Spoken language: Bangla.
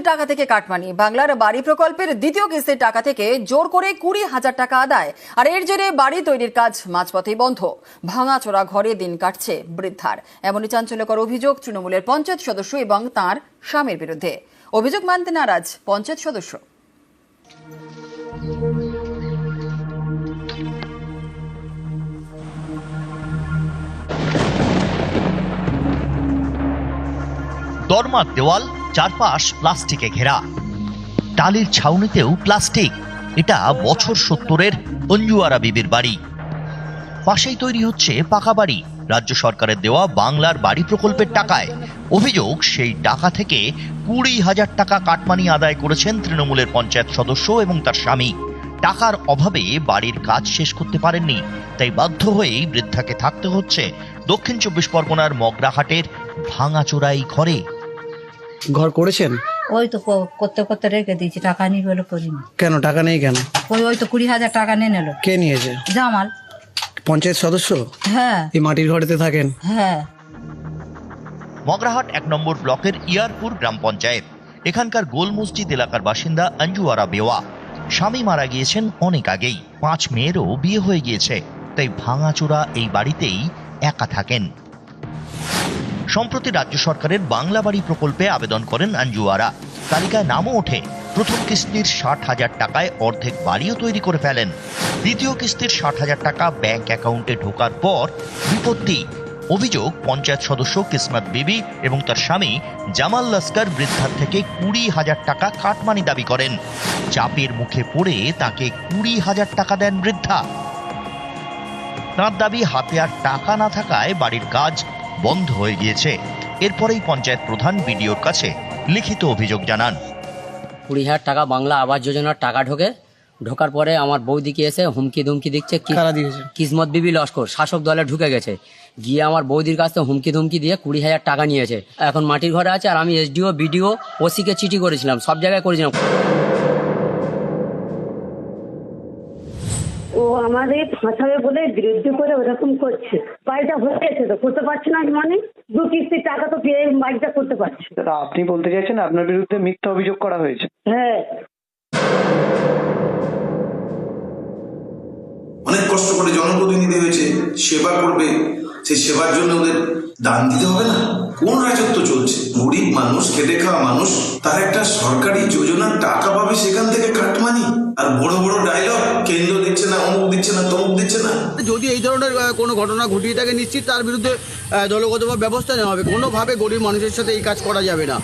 টাকা থেকে কাটমানি। বাংলার বাড়ি প্রকল্পের দ্বিতীয় কিস্তির টাকা থেকে জোর করে 20,000 টাকা আদায়। আর এর জেরে বাড়ি তৈরির কাজ মাঝপথেই বন্ধ। ভাঙাচোরা ঘরে দিন কাটছে বৃদ্ধার। এমনই চাঞ্চল্যকর অভিযোগ তৃণমূলের পঞ্চায়েত সদস্য এবং তাঁর স্বামীর বিরুদ্ধে। অভিযোগ মানতে নারাজ পঞ্চায়েত সদস্য। দরমার দেওয়াল, চারপাশ প্লাস্টিকে ঘেরা, টালির ছাউনিতেও প্লাস্টিক। এটা বছর 70-এর অঞ্জুয়ারা বিবির বাড়ি। পাশেই তৈরি হচ্ছে পাকা বাড়ি রাজ্য সরকারের দেওয়া বাংলার বাড়ি প্রকল্পের টাকায়। অভিযোগ, সেই টাকা থেকে 20,000 টাকা কাটমানি আদায় করেছেন তৃণমূলের পঞ্চায়েত সদস্য এবং তার স্বামী। টাকার অভাবে বাড়ির কাজ শেষ করতে পারেননি, তাই বাধ্য হয়েই বৃদ্ধাকে থাকতে হচ্ছে দক্ষিণ 24 পরগনার মগরাহাটের ভাঙাচোরাই ঘরে। ঘর করেছেন? ওই তো করতে করতে রেখে দিয়েছি, টাকা নিয়ে বলে করিনি। কেন টাকা নেই কেন? ওই তো 20,000 টাকা নিয়ে নিল। কে নিয়েছে? জামাল। পঞ্চায়েত সদস্য? হ্যাঁ। এই মাটির ঘরেতে থাকেন? হ্যাঁ। মগরাহাট 1 নম্বর ব্লকের ইয়ারপুর গ্রাম পঞ্চায়েত। এখানকার গোল মসজিদ এলাকার বাসিন্দা অঞ্জুয়ারা বেওয়া। স্বামী মারা গিয়েছেন অনেক আগেই, 5 মেয়েরও বিয়ে হয়ে গিয়েছে, তাই ভাঙাচোরা এই বাড়িতেই একা থাকেন। সম্প্রতি রাজ্য সরকারের বাংলা বাড়ি প্রকল্পে আবেদন করেন অঞ্জুয়ারা। তালিকায় নামও ওঠে। প্রথম কিস্তির 60,000 টাকায় অর্ধেক বাড়িও তৈরি করে ফেলেন। দ্বিতীয় কিস্তির 60,000 টাকা ব্যাংক অ্যাকাউন্টে ঢোকার পর বিপত্তি। অভিযোগ, পঞ্চায়েত সদস্য কিসমত বিবি এবং তার স্বামী জামাল লস্কর বৃদ্ধার থেকে 20,000 টাকা কাটমানি দাবি করেন। চাপের মুখে পড়ে তাকে 20,000 টাকা দেন বৃদ্ধা। তাঁর দাবি, হাতে আর টাকা না থাকায় বাড়ির কাজ বন্ধ হয়ে গিয়েছে। এরপরেই পঞ্চায়েত প্রধান বিডিওর কাছে লিখিত অভিযোগ জানান। 20,000 টাকা বাংলা আবাস যোজনার টাকা ঢোকার পরে আমার বৌদিকে এসে হুমকি ধুমকি দিচ্ছে। কিসমত বিবি লস্কর শাসক দলে ঢুকে গেছে, গিয়ে আমার বৌদির কাছ থেকে হুমকি ধুমকি দিয়ে 20,000 টাকা নিয়েছে। এখন মাটির ঘরে আছে। আর আমি এসডিও, বিডিও, ওসিকে চিঠি করেছিলাম, সব জায়গায় করেছিলাম। ও আমাদের ফাঁসাবে বলে বিরুদ্ধে করে ওরকম করছে। বাড়িটা হয়ে গেছে তো করতে পারছে না, মানে 2 কিস্তির টাকা তো পেয়ে বাড়িটা করতে পারছে। আপনি বলতে চাইছেন আপনার বিরুদ্ধে মিথ্যা অভিযোগ করা হয়েছে? হ্যাঁ। অনেক কষ্ট করে জনপ্রতিনিধি হয়েছে, সেবা করবে, সেই সেবার জন্য ওদের দান দিতে হবে না? কোন রাজত্ব চলছে? গরিব মানুষ, খেটে খাওয়া মানুষ, তার একটা সরকারি যোজনার টাকা পাবে, সেখান থেকে কাটমানি। আর বড় বড় ডায়লগ, কেন্দ্র দিচ্ছে না, অমুক দিচ্ছে না, তমুক দিচ্ছে না। যদি এই ধরনের কোনো ঘটনা ঘটিয়ে থাকে, নিশ্চিত তার বিরুদ্ধে দলগতভাবে ব্যবস্থা নেওয়া হবে। কোনোভাবে গরিব মানুষের সাথে এই কাজ করা যাবে না।